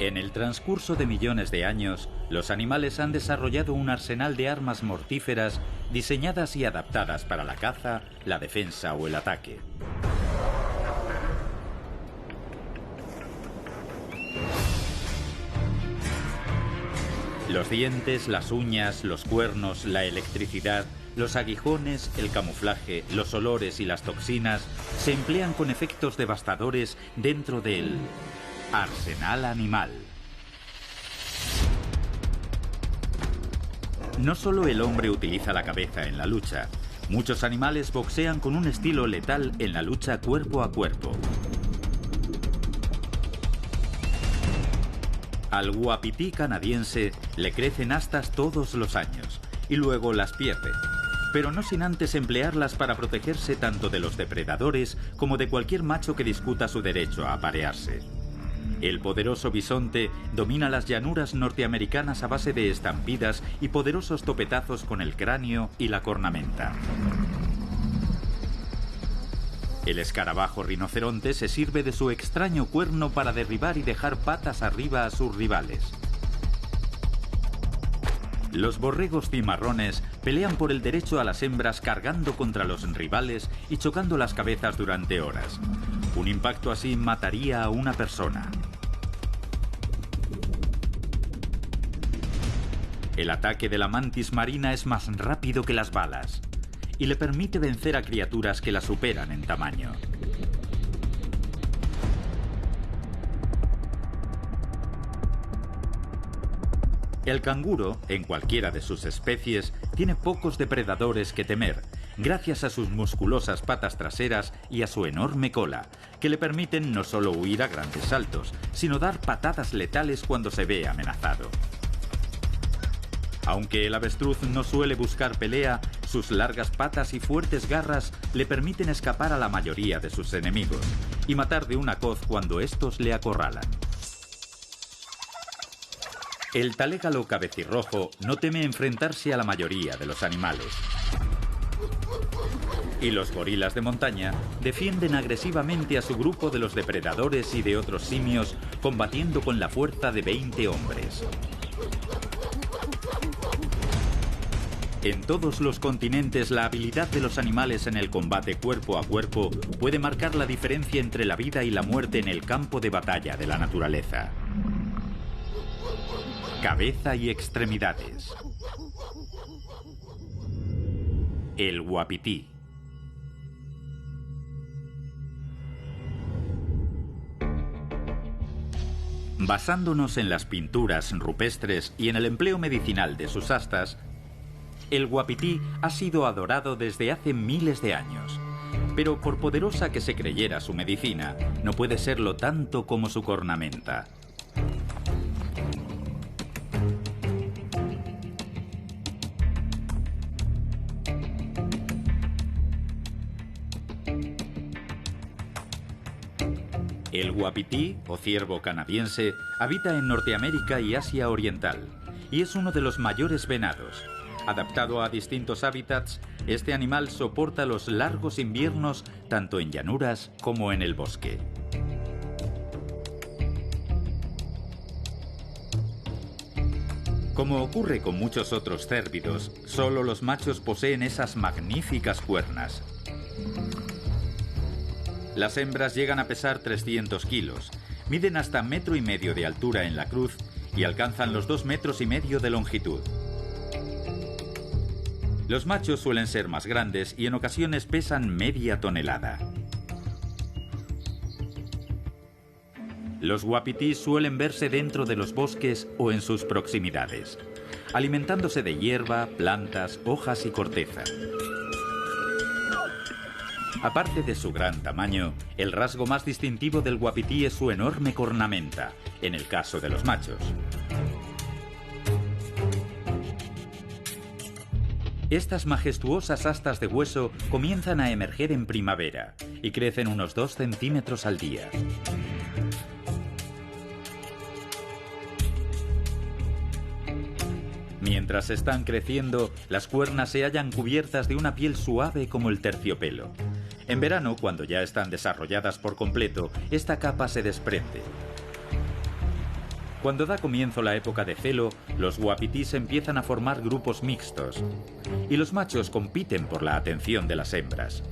En el transcurso de millones de años, los animales han desarrollado un arsenal de armas mortíferas diseñadas y adaptadas para la caza, la defensa o el ataque. Los dientes, las uñas, los cuernos, la electricidad, los aguijones, el camuflaje, los olores y las toxinas se emplean con efectos devastadores dentro del arsenal animal. No solo el hombre utiliza la cabeza en la lucha. Muchos animales boxean con un estilo letal en la lucha cuerpo a cuerpo. Al uapití canadiense le crecen astas todos los años y luego las pierde, pero no sin antes emplearlas para protegerse tanto de los depredadores como de cualquier macho que discuta su derecho a aparearse. El poderoso bisonte domina las llanuras norteamericanas a base de estampidas y poderosos topetazos con el cráneo y la cornamenta. El escarabajo rinoceronte se sirve de su extraño cuerno para derribar y dejar patas arriba a sus rivales. Los borregos cimarrones pelean por el derecho a las hembras cargando contra los rivales y chocando las cabezas durante horas. Un impacto así mataría a una persona. El ataque de la mantis marina es más rápido que las balas y le permite vencer a criaturas que la superan en tamaño. El canguro, en cualquiera de sus especies, tiene pocos depredadores que temer, gracias a sus musculosas patas traseras y a su enorme cola, que le permiten no solo huir a grandes saltos, sino dar patadas letales cuando se ve amenazado. Aunque el avestruz no suele buscar pelea, sus largas patas y fuertes garras le permiten escapar a la mayoría de sus enemigos y matar de una coz cuando estos le acorralan. El talégalo cabecirrojo no teme enfrentarse a la mayoría de los animales. Y los gorilas de montaña defienden agresivamente a su grupo de los depredadores y de otros simios, combatiendo con la fuerza de 20 hombres. En todos los continentes, la habilidad de los animales en el combate cuerpo a cuerpo puede marcar la diferencia entre la vida y la muerte en el campo de batalla de la naturaleza. Cabeza y extremidades. El uapití. Basándonos en las pinturas rupestres y en el empleo medicinal de sus astas, el uapití ha sido adorado desde hace miles de años. Pero por poderosa que se creyera su medicina, no puede serlo tanto como su cornamenta. El uapití, o ciervo canadiense, habita en Norteamérica y Asia Oriental, y es uno de los mayores venados. Adaptado a distintos hábitats, este animal soporta los largos inviernos tanto en llanuras como en el bosque. Como ocurre con muchos otros cérvidos, solo los machos poseen esas magníficas cuernas. Las hembras llegan a pesar 300 kilos, miden hasta 1,5 metros de altura en la cruz y alcanzan los 2,5 metros de longitud. Los machos suelen ser más grandes y en ocasiones pesan media tonelada. Los uapitís suelen verse dentro de los bosques o en sus proximidades, alimentándose de hierba, plantas, hojas y corteza. Aparte de su gran tamaño, el rasgo más distintivo del uapití es su enorme cornamenta, en el caso de los machos. Estas majestuosas astas de hueso comienzan a emerger en primavera y crecen unos 2 centímetros al día. Mientras están creciendo, las cuernas se hallan cubiertas de una piel suave como el terciopelo. En verano, cuando ya están desarrolladas por completo, esta capa se desprende. Cuando da comienzo la época de celo, los wapitís empiezan a formar grupos mixtos y los machos compiten por la atención de las hembras.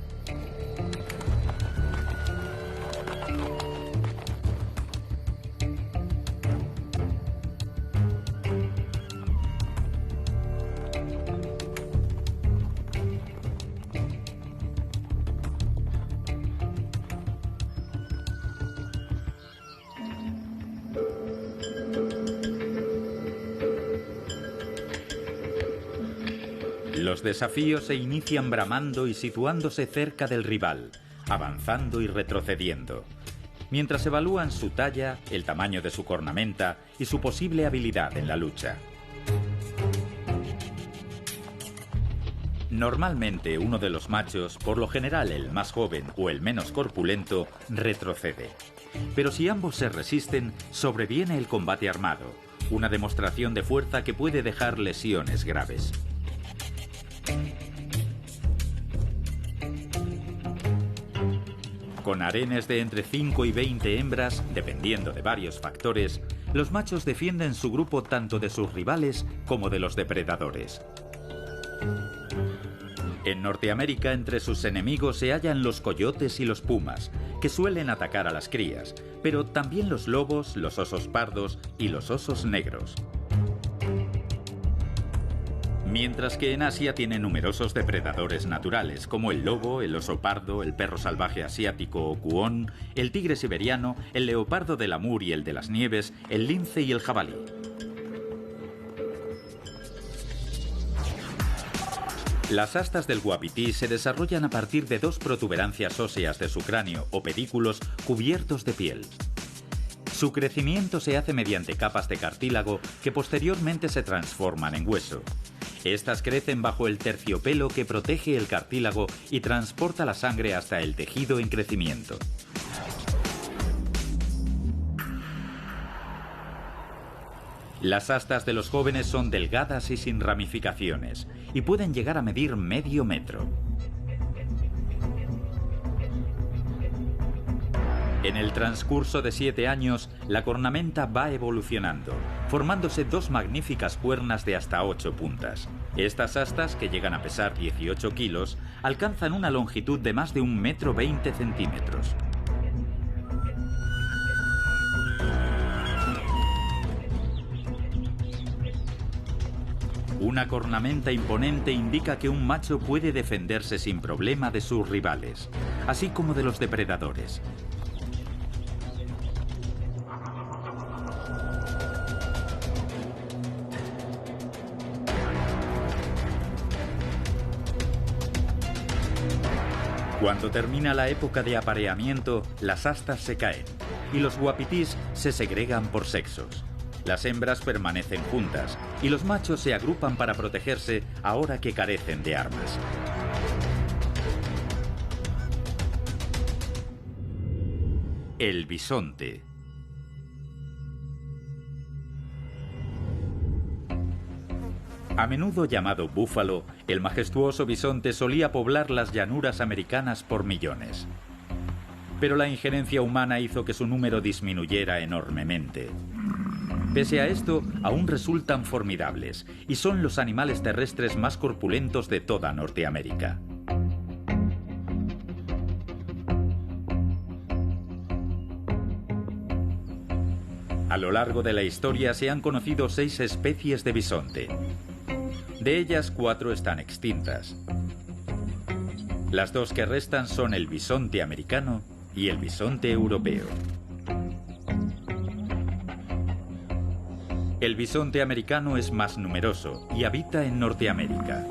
Los desafíos se inician bramando y situándose cerca del rival, avanzando y retrocediendo, mientras evalúan su talla, el tamaño de su cornamenta y su posible habilidad en la lucha. Normalmente uno de los machos, por lo general el más joven o el menos corpulento, retrocede. Pero si ambos se resisten, sobreviene el combate armado, una demostración de fuerza que puede dejar lesiones graves. Con harenes de entre 5 y 20 hembras, dependiendo de varios factores, los machos defienden su grupo tanto de sus rivales como de los depredadores. En Norteamérica, entre sus enemigos se hallan los coyotes y los pumas, que suelen atacar a las crías, pero también los lobos, los osos pardos y los osos negros. Mientras que en Asia tiene numerosos depredadores naturales, como el lobo, el oso pardo, el perro salvaje asiático o cuón, el tigre siberiano, el leopardo del Amur y el de las nieves, el lince y el jabalí. Las astas del wapití se desarrollan a partir de dos protuberancias óseas de su cráneo o pedículos cubiertos de piel. Su crecimiento se hace mediante capas de cartílago que posteriormente se transforman en hueso. Estas crecen bajo el terciopelo que protege el cartílago y transporta la sangre hasta el tejido en crecimiento. Las astas de los jóvenes son delgadas y sin ramificaciones, y pueden llegar a medir medio metro. En el transcurso de 7 años, la cornamenta va evolucionando, formándose dos magníficas cuernas de hasta 8 puntas. Estas astas, que llegan a pesar 18 kilos, alcanzan una longitud de más de 1,20 m. Una cornamenta imponente indica que un macho puede defenderse sin problema de sus rivales, así como de los depredadores. Cuando termina la época de apareamiento, las astas se caen y los wapitís se segregan por sexos. Las hembras permanecen juntas y los machos se agrupan para protegerse ahora que carecen de armas. El bisonte. A menudo llamado búfalo, el majestuoso bisonte solía poblar las llanuras americanas por millones. Pero la injerencia humana hizo que su número disminuyera enormemente. Pese a esto, aún resultan formidables y son los animales terrestres más corpulentos de toda Norteamérica. A lo largo de la historia se han conocido 6 especies de bisonte. De ellas, 4 están extintas. Las 2 que restan son el bisonte americano y el bisonte europeo. El bisonte americano es más numeroso y habita en Norteamérica.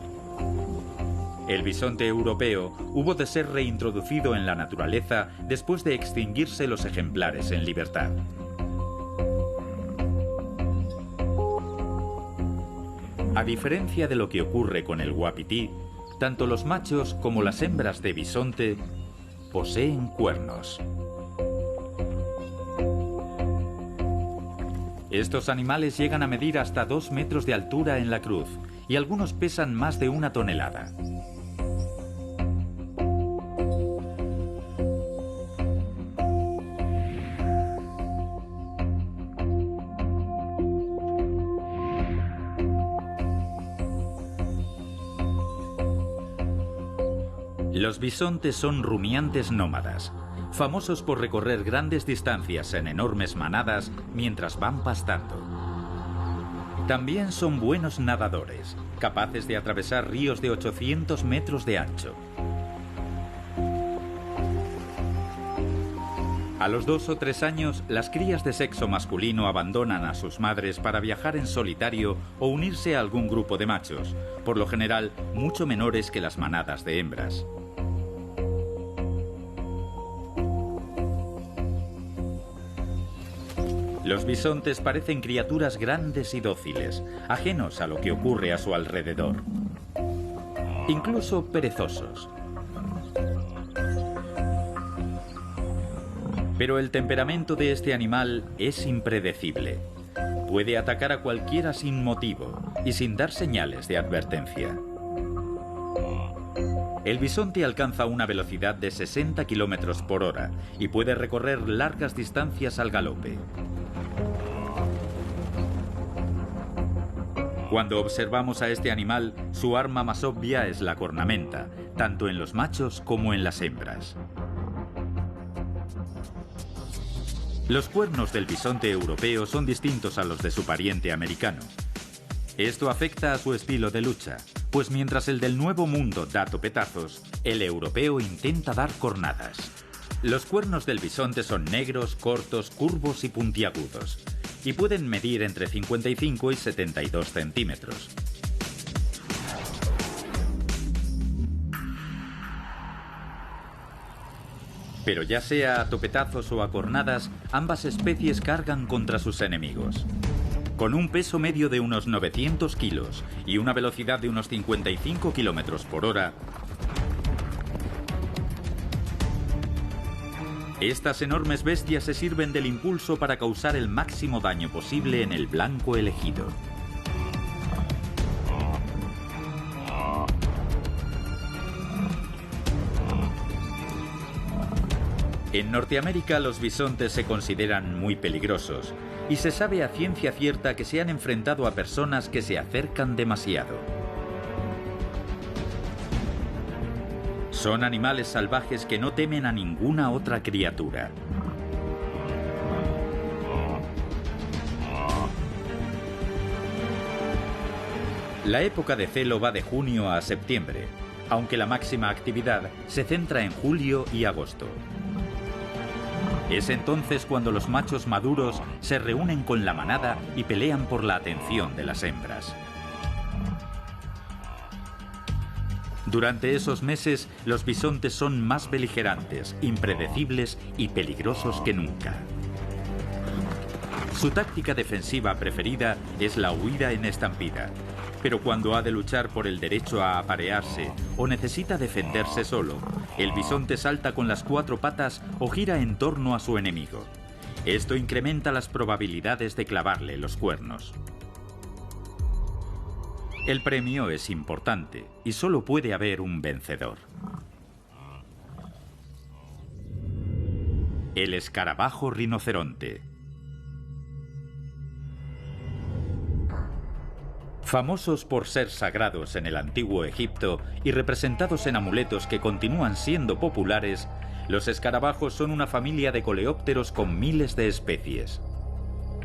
El bisonte europeo hubo de ser reintroducido en la naturaleza después de extinguirse los ejemplares en libertad. A diferencia de lo que ocurre con el wapití, tanto los machos como las hembras de bisonte poseen cuernos. Estos animales llegan a medir hasta 2 metros de altura en la cruz y algunos pesan más de 1 tonelada. Los bisontes son rumiantes nómadas, famosos por recorrer grandes distancias en enormes manadas mientras van pastando. También son buenos nadadores, capaces de atravesar ríos de 800 metros de ancho. A los 2 o 3 años, las crías de sexo masculino abandonan a sus madres para viajar en solitario o unirse a algún grupo de machos, por lo general mucho menores que las manadas de hembras. Los bisontes parecen criaturas grandes y dóciles, ajenos a lo que ocurre a su alrededor. Incluso perezosos. Pero el temperamento de este animal es impredecible. Puede atacar a cualquiera sin motivo y sin dar señales de advertencia. El bisonte alcanza una velocidad de 60 km por hora y puede recorrer largas distancias al galope. Cuando observamos a este animal, su arma más obvia es la cornamenta, tanto en los machos como en las hembras. Los cuernos del bisonte europeo son distintos a los de su pariente americano. Esto afecta a su estilo de lucha, pues mientras el del Nuevo Mundo da topetazos, el europeo intenta dar cornadas. Los cuernos del bisonte son negros, cortos, curvos y puntiagudos, y pueden medir entre 55 y 72 centímetros. Pero ya sea a topetazos o a cornadas, ambas especies cargan contra sus enemigos. Con un peso medio de unos 900 kilos y una velocidad de unos 55 kilómetros por hora, estas enormes bestias se sirven del impulso para causar el máximo daño posible en el blanco elegido. En Norteamérica los bisontes se consideran muy peligrosos y se sabe a ciencia cierta que se han enfrentado a personas que se acercan demasiado. Son animales salvajes que no temen a ninguna otra criatura. La época de celo va de junio a septiembre, aunque la máxima actividad se centra en julio y agosto. Es entonces cuando los machos maduros se reúnen con la manada y pelean por la atención de las hembras. Durante esos meses, los bisontes son más beligerantes, impredecibles y peligrosos que nunca. Su táctica defensiva preferida es la huida en estampida, pero cuando ha de luchar por el derecho a aparearse o necesita defenderse solo, el bisonte salta con las 4 patas o gira en torno a su enemigo. Esto incrementa las probabilidades de clavarle los cuernos. El premio es importante y solo puede haber un vencedor. El escarabajo rinoceronte. Famosos por ser sagrados en el antiguo Egipto y representados en amuletos que continúan siendo populares, los escarabajos son una familia de coleópteros con miles de especies.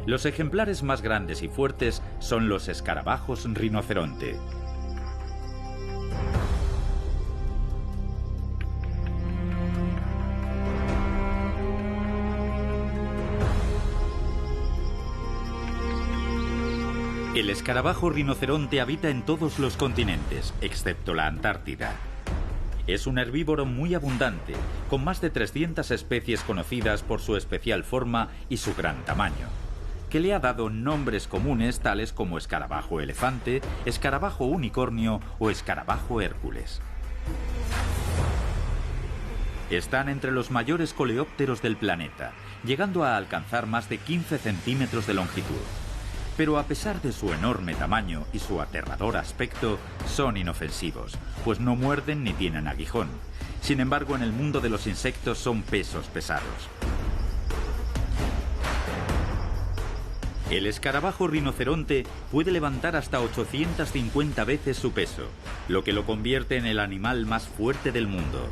Los ejemplares más grandes y fuertes son los escarabajos rinoceronte. El escarabajo rinoceronte habita en todos los continentes, excepto la Antártida. Es un herbívoro muy abundante, con más de 300 especies conocidas por su especial forma y su gran tamaño, que le ha dado nombres comunes tales como escarabajo elefante, escarabajo unicornio o escarabajo Hércules. Están entre los mayores coleópteros del planeta, llegando a alcanzar más de 15 centímetros de longitud. Pero a pesar de su enorme tamaño y su aterrador aspecto, son inofensivos, pues no muerden ni tienen aguijón. Sin embargo, en el mundo de los insectos son pesos pesados. El escarabajo rinoceronte puede levantar hasta 850 veces su peso, lo que lo convierte en el animal más fuerte del mundo.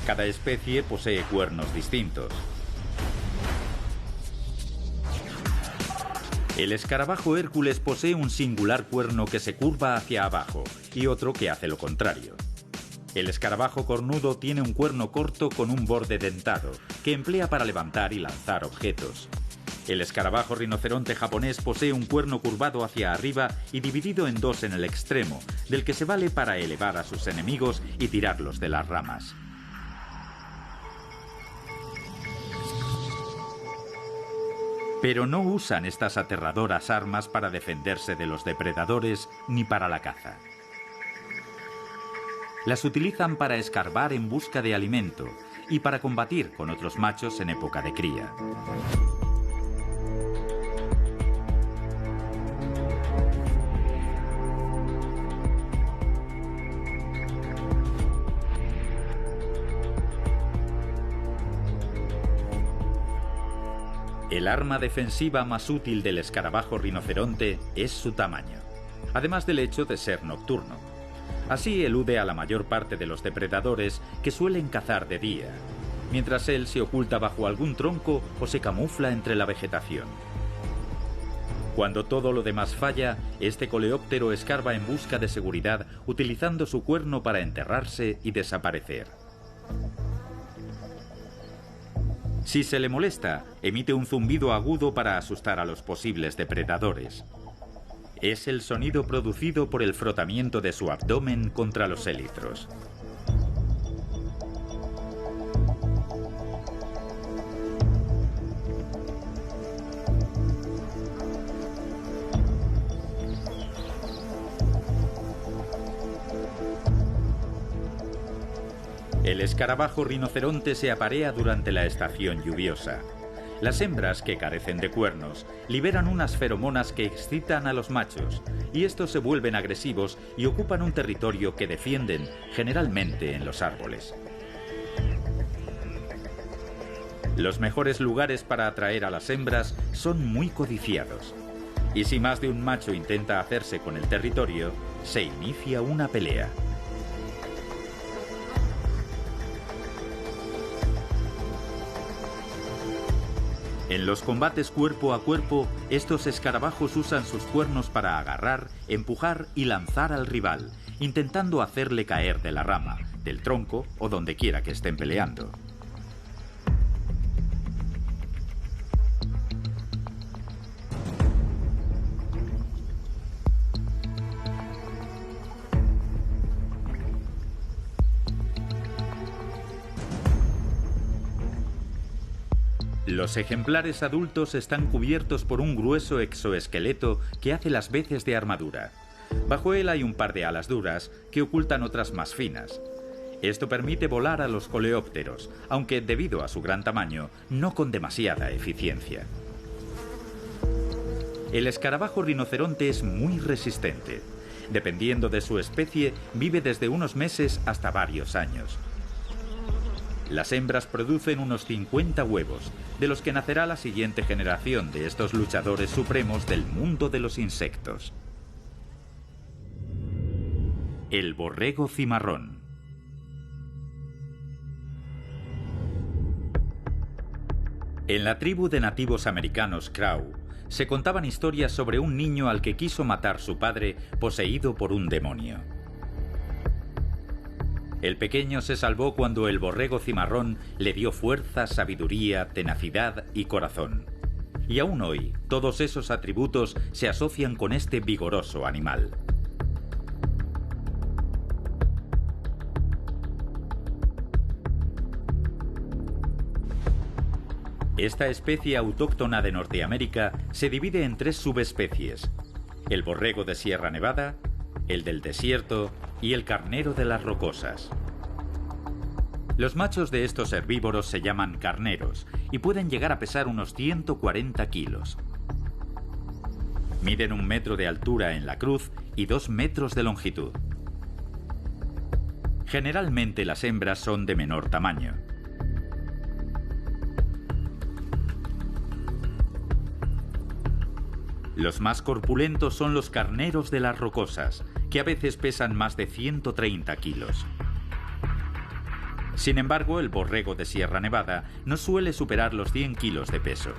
Cada especie posee cuernos distintos. El escarabajo Hércules posee un singular cuerno que se curva hacia abajo y otro que hace lo contrario. El escarabajo cornudo tiene un cuerno corto con un borde dentado, que emplea para levantar y lanzar objetos. El escarabajo rinoceronte japonés posee un cuerno curvado hacia arriba y dividido en dos en el extremo, del que se vale para elevar a sus enemigos y tirarlos de las ramas. Pero no usan estas aterradoras armas para defenderse de los depredadores ni para la caza. Las utilizan para escarbar en busca de alimento y para combatir con otros machos en época de cría. El arma defensiva más útil del escarabajo rinoceronte es su tamaño, además del hecho de ser nocturno. Así elude a la mayor parte de los depredadores que suelen cazar de día, mientras él se oculta bajo algún tronco o se camufla entre la vegetación. Cuando todo lo demás falla, este coleóptero escarba en busca de seguridad utilizando su cuerno para enterrarse y desaparecer. Si se le molesta, emite un zumbido agudo para asustar a los posibles depredadores. Es el sonido producido por el frotamiento de su abdomen contra los élitros. El escarabajo rinoceronte se aparea durante la estación lluviosa. Las hembras, que carecen de cuernos, liberan unas feromonas que excitan a los machos, y estos se vuelven agresivos y ocupan un territorio que defienden, generalmente en los árboles. Los mejores lugares para atraer a las hembras son muy codiciados, y si más de un macho intenta hacerse con el territorio, se inicia una pelea. En los combates cuerpo a cuerpo, estos escarabajos usan sus cuernos para agarrar, empujar y lanzar al rival, intentando hacerle caer de la rama, del tronco o donde quiera que estén peleando. Los ejemplares adultos están cubiertos por un grueso exoesqueleto que hace las veces de armadura. Bajo él hay un par de alas duras que ocultan otras más finas. Esto permite volar a los coleópteros, aunque debido a su gran tamaño, no con demasiada eficiencia. El escarabajo rinoceronte es muy resistente. Dependiendo de su especie, vive desde unos meses hasta varios años. Las hembras producen unos 50 huevos, de los que nacerá la siguiente generación de estos luchadores supremos del mundo de los insectos. El borrego cimarrón. En la tribu de nativos americanos Crow, se contaban historias sobre un niño al que quiso matar su padre poseído por un demonio. El pequeño se salvó cuando el borrego cimarrón le dio fuerza, sabiduría, tenacidad y corazón. Y aún hoy, todos esos atributos se asocian con este vigoroso animal. Esta especie autóctona de Norteamérica se divide en 3 subespecies: el borrego de Sierra Nevada, el del desierto y el carnero de las rocosas. Los machos de estos herbívoros se llaman carneros y pueden llegar a pesar unos 140 kilos. Miden 1 metro de altura en la cruz y 2 metros de longitud. Generalmente las hembras son de menor tamaño. Los más corpulentos son los carneros de las rocosas, que a veces pesan más de 130 kilos. Sin embargo, el borrego de Sierra Nevada no suele superar los 100 kilos de peso.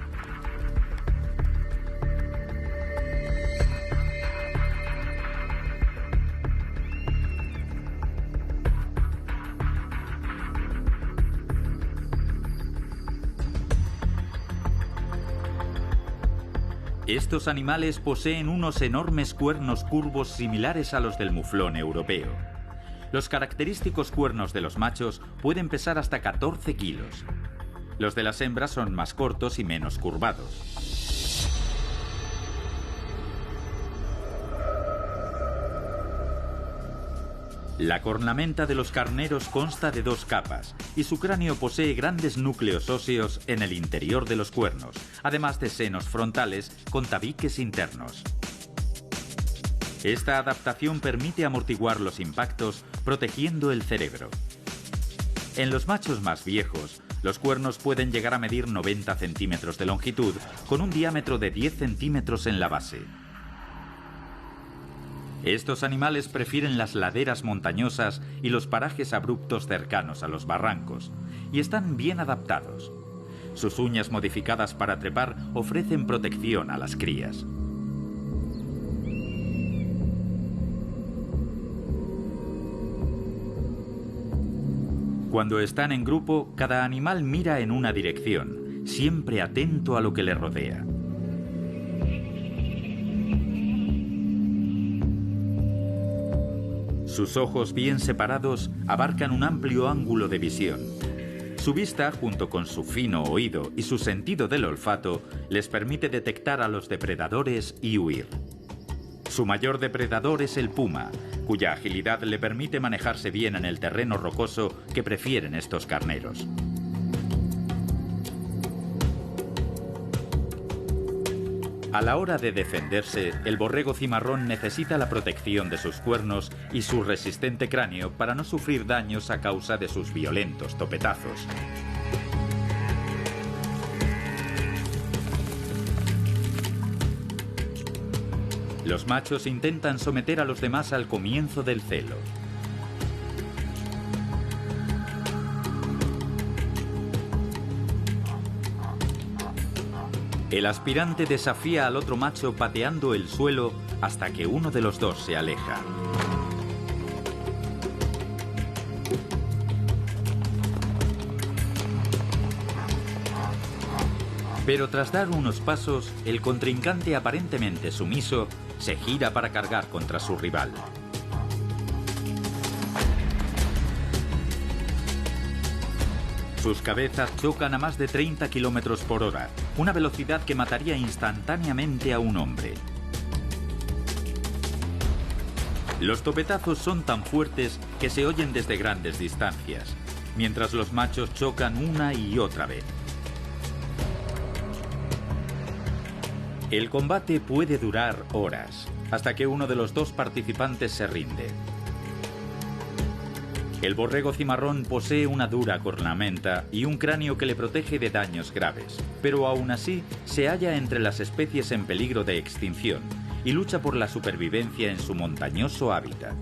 Estos animales poseen unos enormes cuernos curvos similares a los del muflón europeo. Los característicos cuernos de los machos pueden pesar hasta 14 kilos. Los de las hembras son más cortos y menos curvados. La cornamenta de los carneros consta de 2 capas y su cráneo posee grandes núcleos óseos en el interior de los cuernos, además de senos frontales con tabiques internos. Esta adaptación permite amortiguar los impactos, protegiendo el cerebro. En los machos más viejos, los cuernos pueden llegar a medir 90 centímetros de longitud, con un diámetro de 10 centímetros en la base. Estos animales prefieren las laderas montañosas y los parajes abruptos cercanos a los barrancos, y están bien adaptados. Sus uñas modificadas para trepar ofrecen protección a las crías. Cuando están en grupo, cada animal mira en una dirección, siempre atento a lo que le rodea. Sus ojos bien separados abarcan un amplio ángulo de visión. Su vista, junto con su fino oído y su sentido del olfato, les permite detectar a los depredadores y huir. Su mayor depredador es el puma, cuya agilidad le permite manejarse bien en el terreno rocoso que prefieren estos carneros. A la hora de defenderse, el borrego cimarrón necesita la protección de sus cuernos y su resistente cráneo para no sufrir daños a causa de sus violentos topetazos. Los machos intentan someter a los demás al comienzo del celo. El aspirante desafía al otro macho pateando el suelo hasta que uno de los dos se aleja. Pero tras dar unos pasos, el contrincante aparentemente sumiso se gira para cargar contra su rival. Sus cabezas chocan a más de 30 kilómetros por hora, una velocidad que mataría instantáneamente a un hombre. Los topetazos son tan fuertes que se oyen desde grandes distancias, mientras los machos chocan una y otra vez. El combate puede durar horas, hasta que uno de los dos participantes se rinde. El borrego cimarrón posee una dura cornamenta y un cráneo que le protege de daños graves, pero aún así se halla entre las especies en peligro de extinción y lucha por la supervivencia en su montañoso hábitat.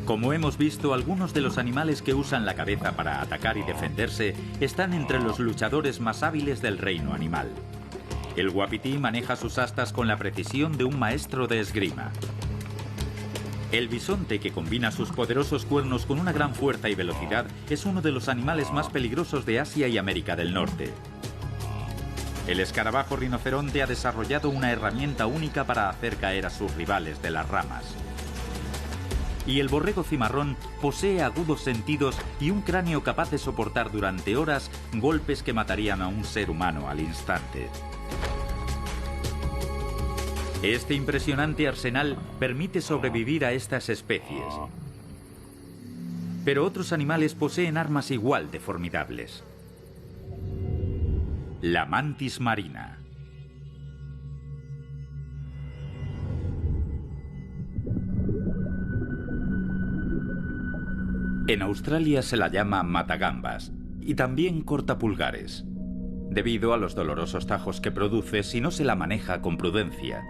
Como hemos visto, algunos de los animales que usan la cabeza para atacar y defenderse están entre los luchadores más hábiles del reino animal. El uapití maneja sus astas con la precisión de un maestro de esgrima. El bisonte, que combina sus poderosos cuernos con una gran fuerza y velocidad, es uno de los animales más peligrosos de Asia y América del Norte. El escarabajo rinoceronte ha desarrollado una herramienta única para hacer caer a sus rivales de las ramas. Y el borrego cimarrón posee agudos sentidos y un cráneo capaz de soportar durante horas golpes que matarían a un ser humano al instante. Este impresionante arsenal permite sobrevivir a estas especies. Pero otros animales poseen armas igual de formidables. La mantis marina. En Australia se la llama matagambas y también cortapulgares. debido a los dolorosos tajos que produce si no se la maneja con prudencia.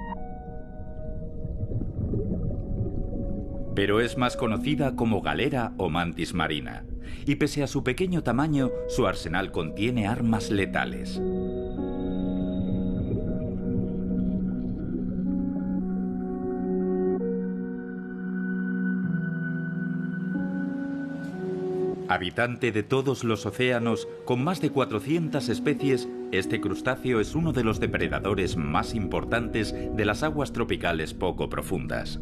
Pero es más conocida como galera o mantis marina, y pese a su pequeño tamaño, su arsenal contiene armas letales. Habitante de todos los océanos, con más de 400 especies, este crustáceo es uno de los depredadores más importantes de las aguas tropicales poco profundas.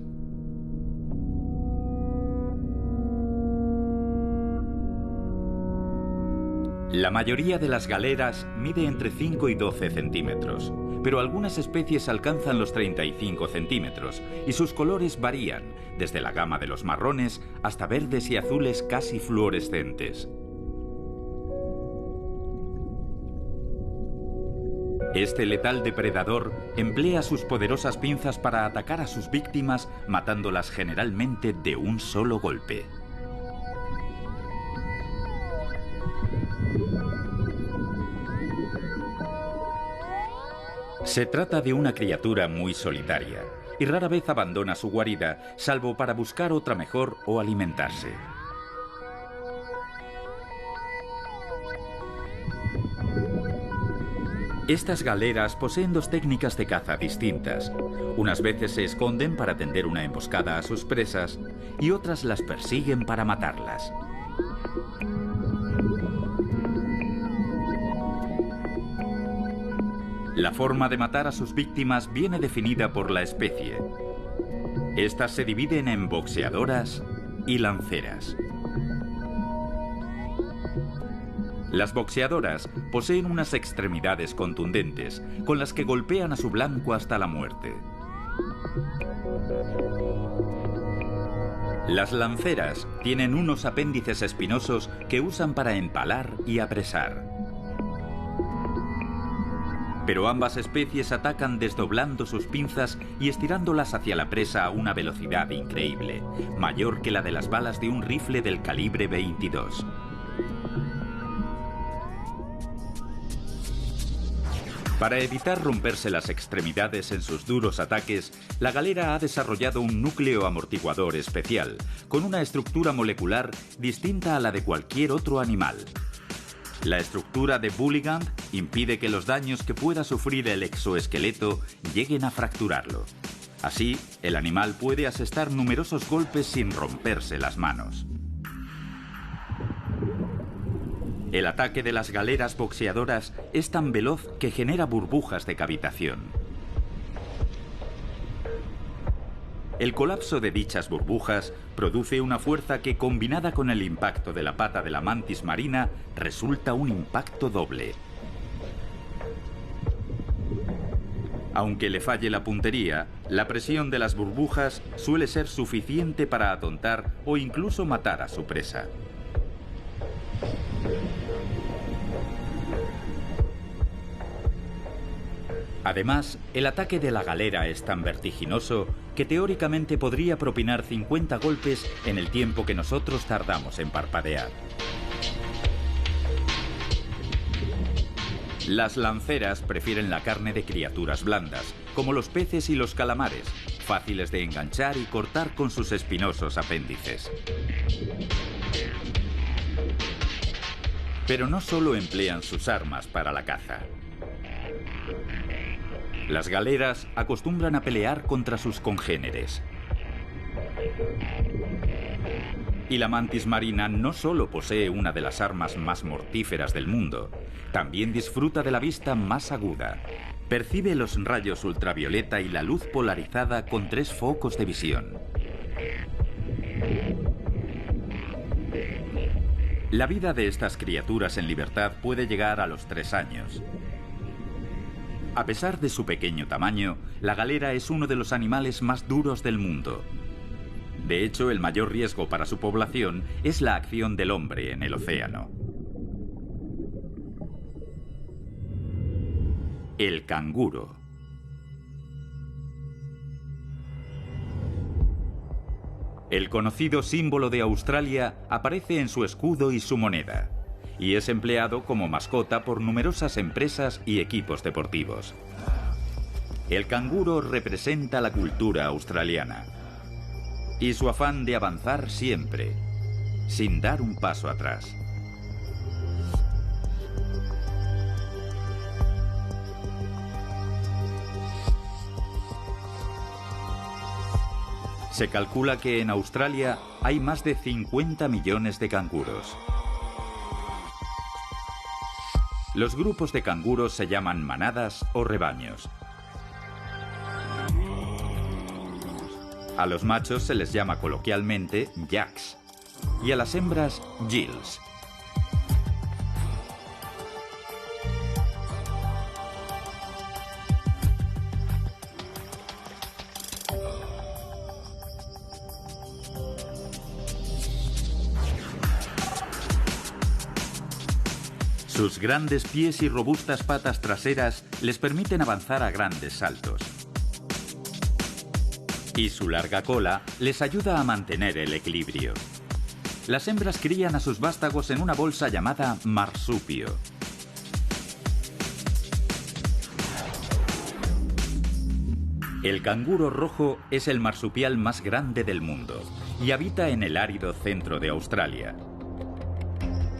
La mayoría de las galeras mide entre 5 y 12 centímetros, pero algunas especies alcanzan los 35 centímetros y sus colores varían, desde la gama de los marrones hasta verdes y azules casi fluorescentes. Este letal depredador emplea sus poderosas pinzas para atacar a sus víctimas, matándolas generalmente de un solo golpe. Se trata de una criatura muy solitaria y rara vez abandona su guarida, salvo para buscar otra mejor o alimentarse. Estas galeras poseen dos técnicas de caza distintas. Unas veces se esconden para tender una emboscada a sus presas y otras las persiguen para matarlas. La forma de matar a sus víctimas viene definida por la especie. Estas se dividen en boxeadoras y lanceras. Las boxeadoras poseen unas extremidades contundentes, con las que golpean a su blanco hasta la muerte. Las lanceras tienen unos apéndices espinosos que usan para empalar y apresar. Pero ambas especies atacan desdoblando sus pinzas y estirándolas hacia la presa a una velocidad increíble, mayor que la de las balas de un rifle del calibre 22. Para evitar romperse las extremidades en sus duros ataques, la galera ha desarrollado un núcleo amortiguador especial, con una estructura molecular distinta a la de cualquier otro animal. La estructura de Bulligand impide que los daños que pueda sufrir el exoesqueleto lleguen a fracturarlo. Así, el animal puede asestar numerosos golpes sin romperse las manos. El ataque de las galeras boxeadoras es tan veloz que genera burbujas de cavitación. El colapso de dichas burbujas produce una fuerza que, combinada con el impacto de la pata de la mantis marina, resulta un impacto doble. Aunque le falle la puntería, la presión de las burbujas suele ser suficiente para atontar o incluso matar a su presa. Además, el ataque de la galera es tan vertiginoso que teóricamente podría propinar 50 golpes en el tiempo que nosotros tardamos en parpadear. Las lanceras prefieren la carne de criaturas blandas, como los peces y los calamares, fáciles de enganchar y cortar con sus espinosos apéndices. Pero no solo emplean sus armas para la caza. Las galeras acostumbran a pelear contra sus congéneres. Y la mantis marina no solo posee una de las armas más mortíferas del mundo, también disfruta de la vista más aguda. Percibe los rayos ultravioleta y la luz polarizada con 3 focos de visión. La vida de estas criaturas en libertad puede llegar a los 3 años. A pesar de su pequeño tamaño, la galera es uno de los animales más duros del mundo. De hecho, el mayor riesgo para su población es la acción del hombre en el océano. El canguro. El conocido símbolo de Australia aparece en su escudo y su moneda. y es empleado como mascota por numerosas empresas y equipos deportivos. El canguro representa la cultura australiana y su afán de avanzar siempre, sin dar un paso atrás. Se calcula que en Australia hay más de 50 millones de canguros. Los grupos de canguros se llaman manadas o rebaños. A los machos se les llama coloquialmente yaks y a las hembras gills. Sus grandes pies y robustas patas traseras les permiten avanzar a grandes saltos. Y su larga cola les ayuda a mantener el equilibrio. Las hembras crían a sus vástagos en una bolsa llamada marsupio. El canguro rojo es el marsupial más grande del mundo y habita en el árido centro de Australia.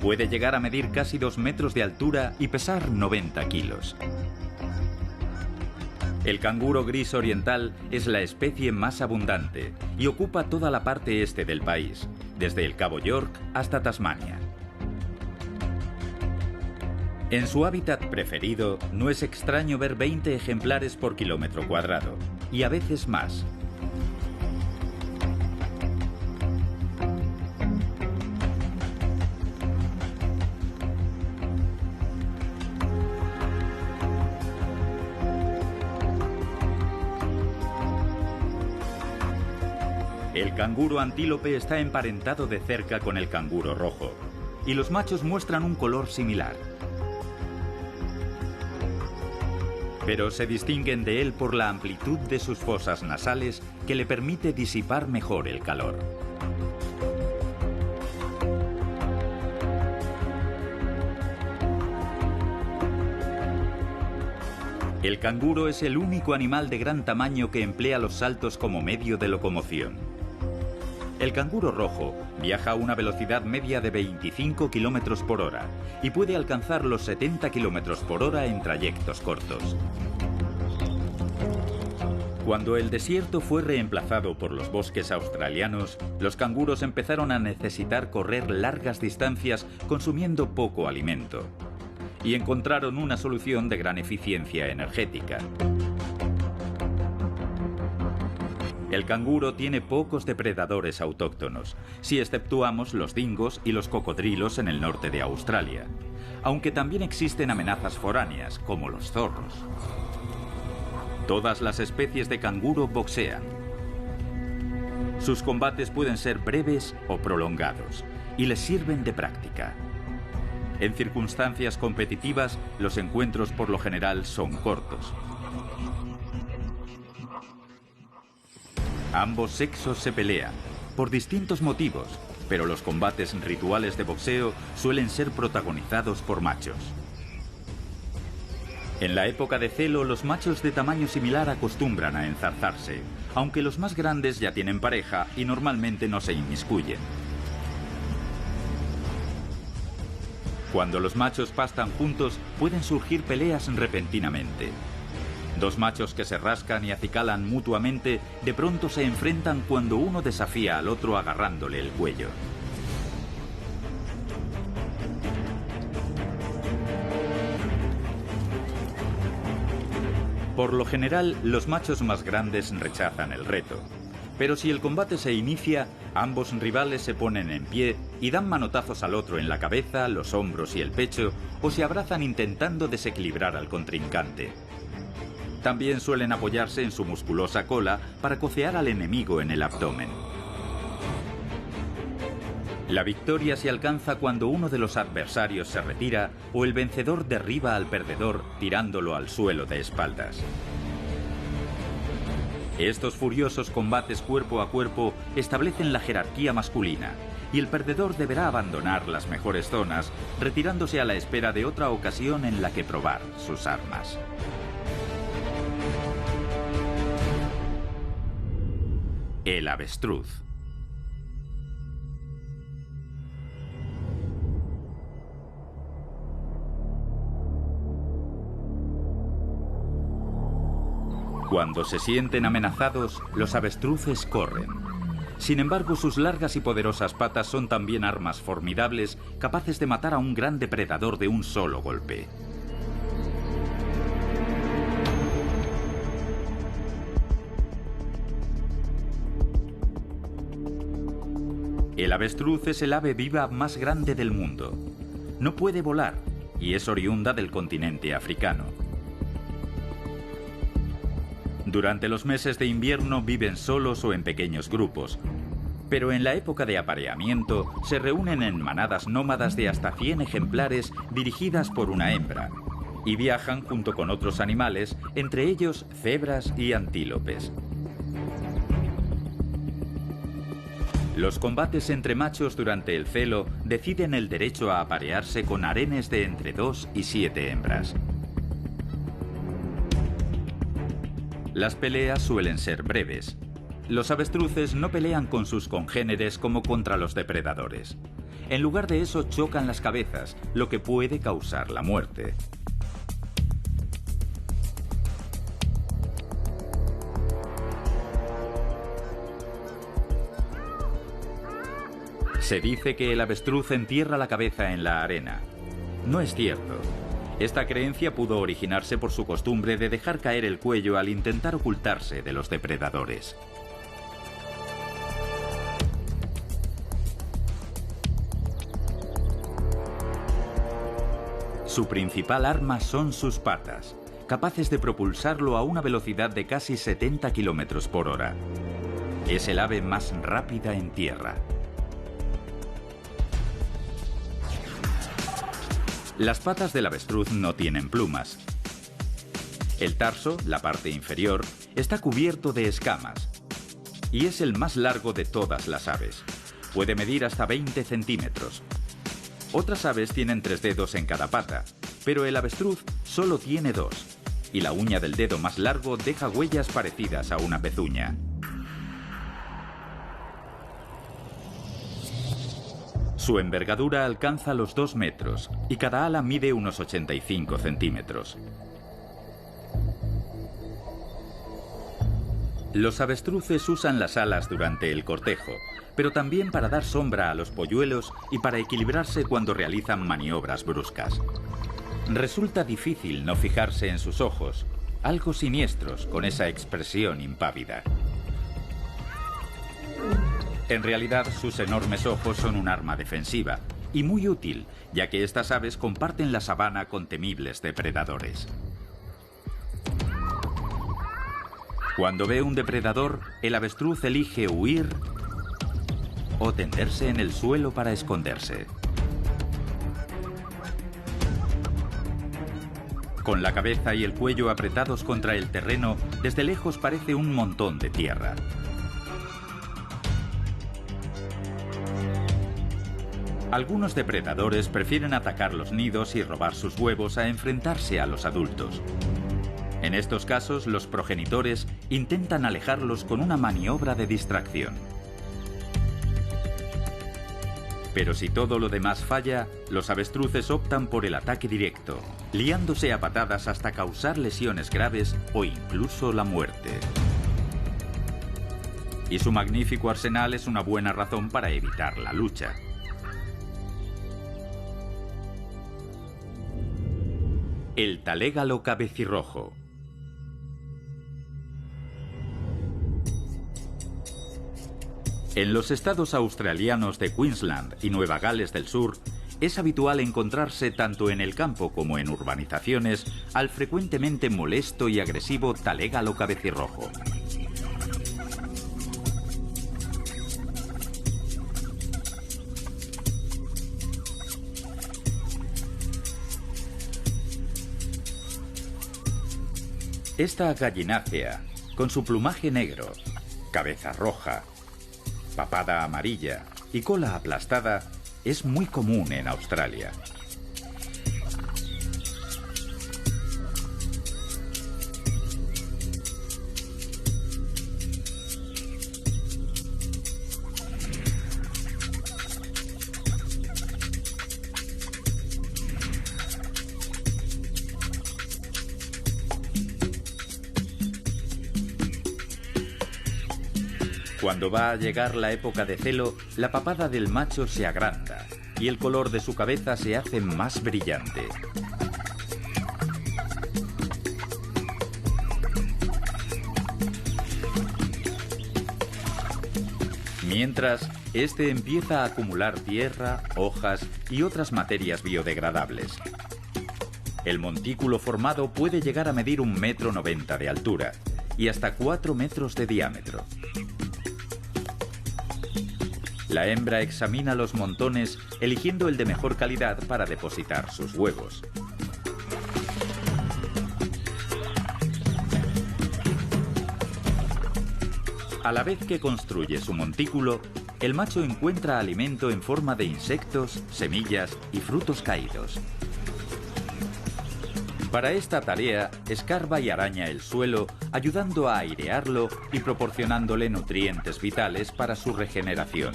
Puede llegar a medir casi 2 metros de altura y pesar 90 kilos. El canguro gris oriental es la especie más abundante y ocupa toda la parte este del país, desde el Cabo York hasta Tasmania. En su hábitat preferido, no es extraño ver 20 ejemplares por kilómetro cuadrado, y a veces más. El canguro antílope está emparentado de cerca con el canguro rojo, y los machos muestran un color similar. Pero se distinguen de él por la amplitud de sus fosas nasales que le permite disipar mejor el calor. El canguro es el único animal de gran tamaño que emplea los saltos como medio de locomoción. El canguro rojo viaja a una velocidad media de 25 km por hora y puede alcanzar los 70 km por hora en trayectos cortos. Cuando el desierto fue reemplazado por los bosques australianos, los canguros empezaron a necesitar correr largas distancias consumiendo poco alimento y encontraron una solución de gran eficiencia energética. El canguro tiene pocos depredadores autóctonos, si exceptuamos los dingos y los cocodrilos en el norte de Australia, aunque también existen amenazas foráneas, como los zorros. Todas las especies de canguro boxean. Sus combates pueden ser breves o prolongados, y les sirven de práctica. En circunstancias competitivas, los encuentros por lo general son cortos. Ambos sexos se pelean, por distintos motivos, pero los combates rituales de boxeo suelen ser protagonizados por machos. En la época de celo, los machos de tamaño similar acostumbran a enzarzarse, aunque los más grandes ya tienen pareja y normalmente no se inmiscuyen. Cuando los machos pastan juntos, pueden surgir peleas repentinamente. Dos machos que se rascan y acicalan mutuamente de pronto se enfrentan cuando uno desafía al otro agarrándole el cuello. Por lo general, los machos más grandes rechazan el reto. Pero si el combate se inicia, ambos rivales se ponen en pie y dan manotazos al otro en la cabeza, los hombros y el pecho, o se abrazan intentando desequilibrar al contrincante. También suelen apoyarse en su musculosa cola para cocear al enemigo en el abdomen. La victoria se alcanza cuando uno de los adversarios se retira o el vencedor derriba al perdedor tirándolo al suelo de espaldas. Estos furiosos combates cuerpo a cuerpo establecen la jerarquía masculina y el perdedor deberá abandonar las mejores zonas, retirándose a la espera de otra ocasión en la que probar sus armas. El avestruz. Cuando se sienten amenazados, los avestruces corren. Sin embargo, sus largas y poderosas patas son también armas formidables, capaces de matar a un gran depredador de un solo golpe. El avestruz es el ave viva más grande del mundo. No puede volar y es oriunda del continente africano. Durante los meses de invierno viven solos o en pequeños grupos, pero en la época de apareamiento se reúnen en manadas nómadas de hasta 100 ejemplares dirigidas por una hembra, y viajan junto con otros animales, entre ellos cebras y antílopes. Los combates entre machos durante el celo deciden el derecho a aparearse con harenes de entre 2 y 7 hembras. Las peleas suelen ser breves. Los avestruces no pelean con sus congéneres como contra los depredadores. En lugar de eso, chocan las cabezas, lo que puede causar la muerte. Se dice que el avestruz entierra la cabeza en la arena. No es cierto. Esta creencia pudo originarse por su costumbre de dejar caer el cuello al intentar ocultarse de los depredadores. Su principal arma son sus patas, capaces de propulsarlo a una velocidad de casi 70 km por hora. Es el ave más rápida en tierra. Las patas del avestruz no tienen plumas. El tarso, la parte inferior, está cubierto de escamas y es el más largo de todas las aves. Puede medir hasta 20 centímetros. Otras aves tienen 3 dedos en cada pata, pero el avestruz solo tiene 2, y la uña del dedo más largo deja huellas parecidas a una pezuña. Su envergadura alcanza los 2 metros y cada ala mide unos 85 centímetros. Los avestruces usan las alas durante el cortejo, pero también para dar sombra a los polluelos y para equilibrarse cuando realizan maniobras bruscas. Resulta difícil no fijarse en sus ojos, algo siniestros con esa expresión impávida. En realidad, sus enormes ojos son un arma defensiva, y muy útil, ya que estas aves comparten la sabana con temibles depredadores. Cuando ve un depredador, el avestruz elige huir o tenderse en el suelo para esconderse. Con la cabeza y el cuello apretados contra el terreno, desde lejos parece un montón de tierra. Algunos depredadores prefieren atacar los nidos y robar sus huevos a enfrentarse a los adultos. En estos casos, los progenitores intentan alejarlos con una maniobra de distracción. Pero si todo lo demás falla, los avestruces optan por el ataque directo, liándose a patadas hasta causar lesiones graves o incluso la muerte. Y su magnífico arsenal es una buena razón para evitar la lucha. El talégalo cabecirrojo. En los estados australianos de Queensland y Nueva Gales del Sur, es habitual encontrarse tanto en el campo como en urbanizaciones al frecuentemente molesto y agresivo talégalo cabecirrojo. Esta gallinácea, con su plumaje negro, cabeza roja, papada amarilla y cola aplastada es muy común en Australia. Cuando va a llegar la época de celo, la papada del macho se agranda y el color de su cabeza se hace más brillante. Mientras, este empieza a acumular tierra, hojas y otras materias biodegradables. El montículo formado puede llegar a medir 1,90 m de altura y hasta 4 metros de diámetro. La hembra examina los montones, eligiendo el de mejor calidad para depositar sus huevos. A la vez que construye su montículo, el macho encuentra alimento en forma de insectos, semillas y frutos caídos. Para esta tarea, escarba y araña el suelo, ayudando a airearlo y proporcionándole nutrientes vitales para su regeneración.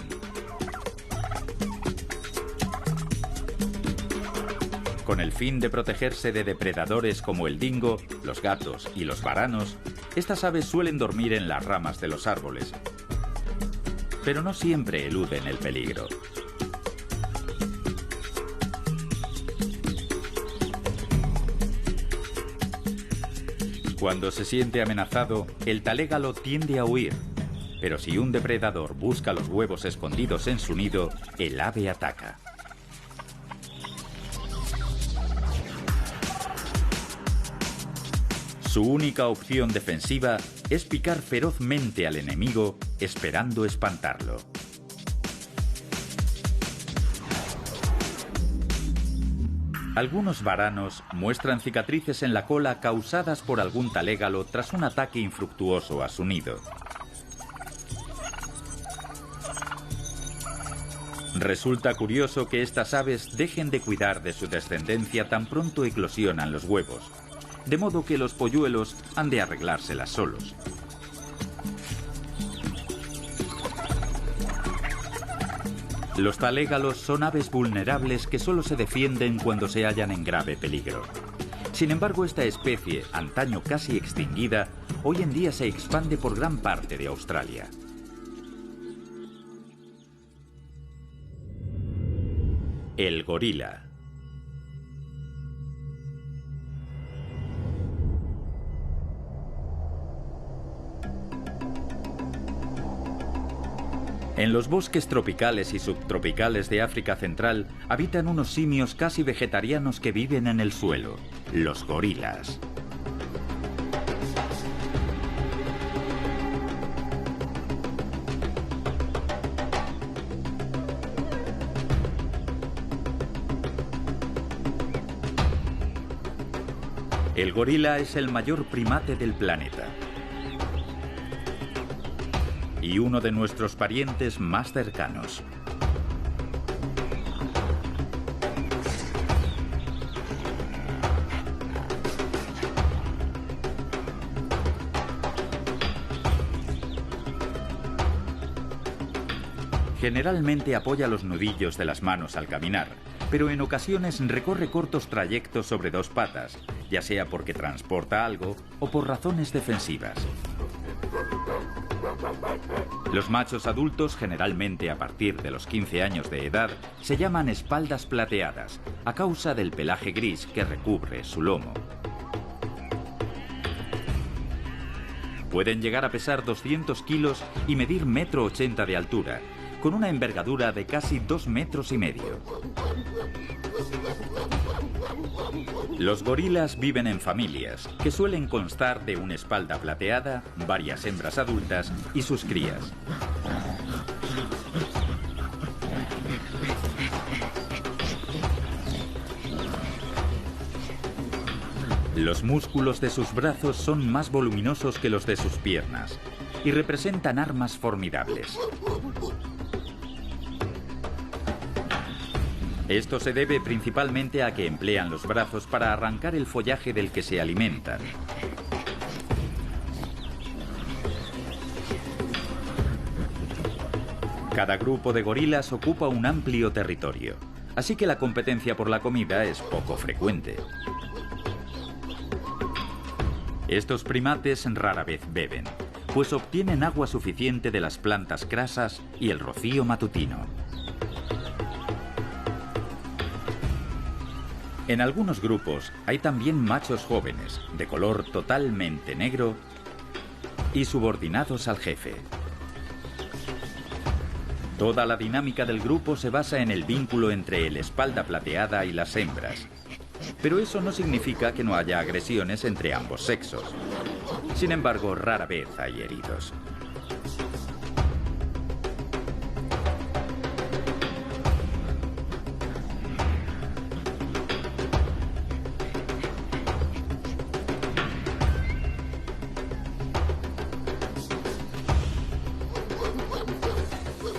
Con el fin de protegerse de depredadores como el dingo, los gatos y los varanos, estas aves suelen dormir en las ramas de los árboles, pero no siempre eluden el peligro. Cuando se siente amenazado, el talégalo tiende a huir, pero si un depredador busca los huevos escondidos en su nido, el ave ataca. Su única opción defensiva es picar ferozmente al enemigo, esperando espantarlo. Algunos varanos muestran cicatrices en la cola causadas por algún talégalo tras un ataque infructuoso a su nido. Resulta curioso que estas aves dejen de cuidar de su descendencia tan pronto eclosionan los huevos, de modo que los polluelos han de arreglárselas solos. Los talégalos son aves vulnerables que solo se defienden cuando se hallan en grave peligro. Sin embargo, esta especie, antaño casi extinguida, hoy en día se expande por gran parte de Australia. El gorila. En los bosques tropicales y subtropicales de África Central habitan unos simios casi vegetarianos que viven en el suelo, los gorilas. El gorila es el mayor primate del planeta y uno de nuestros parientes más cercanos. Generalmente apoya los nudillos de las manos al caminar, pero en ocasiones recorre cortos trayectos sobre dos patas, ya sea porque transporta algo o por razones defensivas. Los machos adultos, generalmente a partir de los 15 años de edad, se llaman espaldas plateadas, a causa del pelaje gris que recubre su lomo. Pueden llegar a pesar 200 kilos y medir 1,80 m de altura, con una envergadura de casi 2,5 metros. Los gorilas viven en familias, que suelen constar de una espalda plateada, varias hembras adultas y sus crías. Los músculos de sus brazos son más voluminosos que los de sus piernas y representan armas formidables. Esto se debe principalmente a que emplean los brazos para arrancar el follaje del que se alimentan. Cada grupo de gorilas ocupa un amplio territorio, así que la competencia por la comida es poco frecuente. Estos primates rara vez beben, pues obtienen agua suficiente de las plantas crasas y el rocío matutino. En algunos grupos hay también machos jóvenes, de color totalmente negro y subordinados al jefe. Toda la dinámica del grupo se basa en el vínculo entre el espalda plateada y las hembras. Pero eso no significa que no haya agresiones entre ambos sexos. Sin embargo, rara vez hay heridos.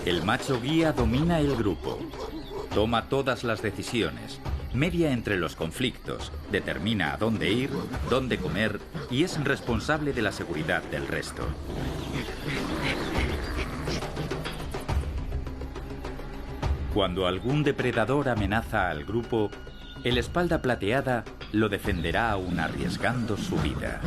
El macho guía domina el grupo, toma todas las decisiones, media entre los conflictos, determina a dónde ir, dónde comer y es responsable de la seguridad del resto. Cuando algún depredador amenaza al grupo, el espalda plateada lo defenderá aún arriesgando su vida.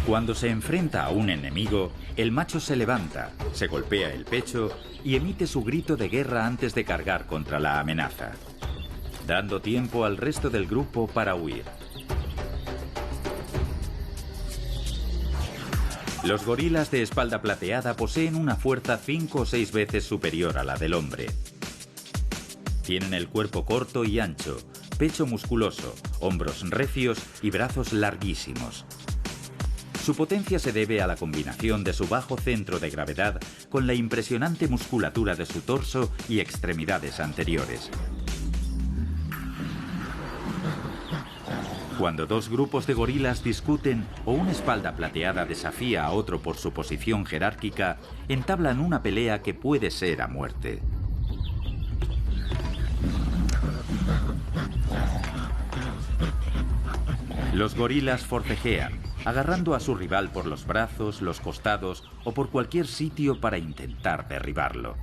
Cuando se enfrenta a un enemigo, el macho se levanta, se golpea el pecho y emite su grito de guerra antes de cargar contra la amenaza, dando tiempo al resto del grupo para huir. Los gorilas de espalda plateada poseen una fuerza 5 o 6 veces superior a la del hombre. Tienen el cuerpo corto y ancho, pecho musculoso, hombros recios y brazos larguísimos. Su potencia se debe a la combinación de su bajo centro de gravedad con la impresionante musculatura de su torso y extremidades anteriores. Cuando dos grupos de gorilas discuten o un espalda plateada desafía a otro por su posición jerárquica, entablan una pelea que puede ser a muerte. Los gorilas forcejean, agarrando a su rival por los brazos, los costados o por cualquier sitio para intentar derribarlo.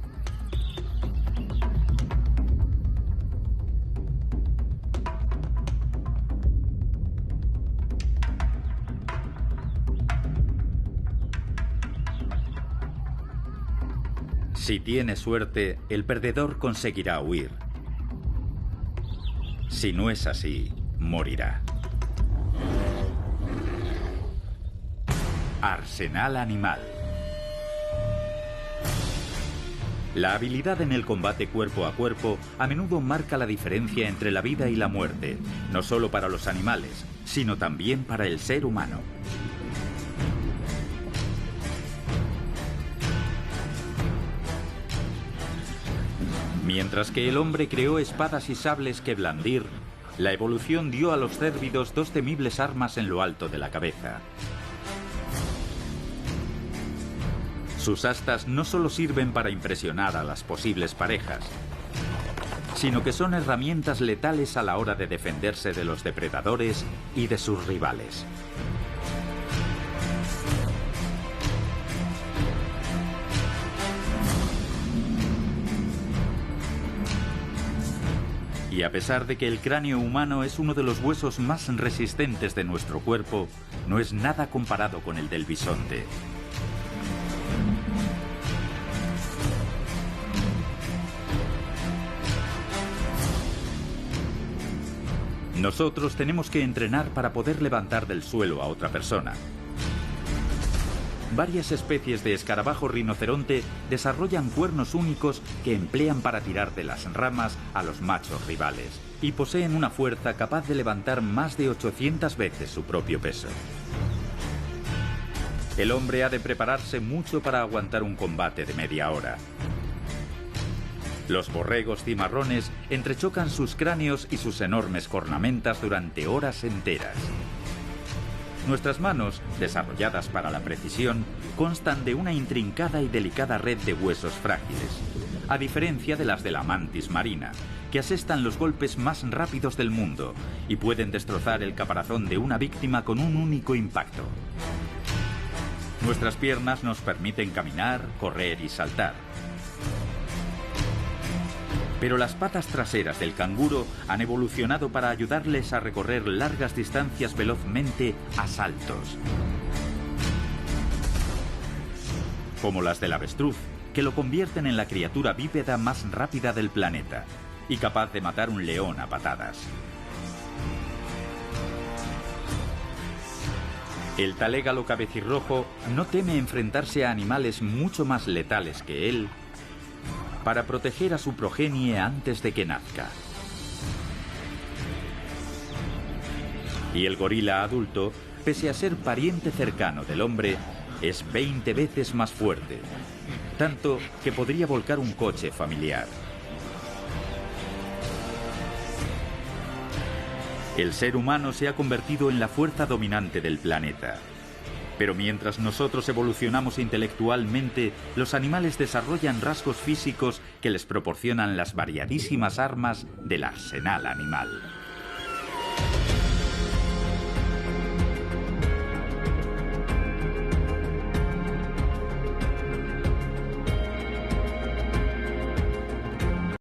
Si tiene suerte, el perdedor conseguirá huir. Si no es así, morirá. Arsenal animal. La habilidad en el combate cuerpo a cuerpo a menudo marca la diferencia entre la vida y la muerte, no solo para los animales, sino también para el ser humano. Mientras que el hombre creó espadas y sables que blandir, la evolución dio a los cérvidos dos temibles armas en lo alto de la cabeza. Sus astas no solo sirven para impresionar a las posibles parejas, sino que son herramientas letales a la hora de defenderse de los depredadores y de sus rivales. Y a pesar de que el cráneo humano es uno de los huesos más resistentes de nuestro cuerpo, no es nada comparado con el del bisonte. Nosotros tenemos que entrenar para poder levantar del suelo a otra persona. Varias especies de escarabajo rinoceronte desarrollan cuernos únicos que emplean para tirar de las ramas a los machos rivales y poseen una fuerza capaz de levantar más de 800 veces su propio peso. El hombre ha de prepararse mucho para aguantar un combate de media hora. Los borregos cimarrones entrechocan sus cráneos y sus enormes cornamentas durante horas enteras. Nuestras manos, desarrolladas para la precisión, constan de una intrincada y delicada red de huesos frágiles, a diferencia de las de la mantis marina, que asestan los golpes más rápidos del mundo y pueden destrozar el caparazón de una víctima con un único impacto. Nuestras piernas nos permiten caminar, correr y saltar. Pero las patas traseras del canguro han evolucionado para ayudarles a recorrer largas distancias velozmente a saltos. Como las del avestruz, que lo convierten en la criatura bípeda más rápida del planeta y capaz de matar un león a patadas. El talégalo cabecirrojo no teme enfrentarse a animales mucho más letales que él para proteger a su progenie antes de que nazca. Y el gorila adulto, pese a ser pariente cercano del hombre, es 20 veces más fuerte, tanto que podría volcar un coche familiar. El ser humano se ha convertido en la fuerza dominante del planeta. Pero mientras nosotros evolucionamos intelectualmente, los animales desarrollan rasgos físicos que les proporcionan las variadísimas armas del arsenal animal.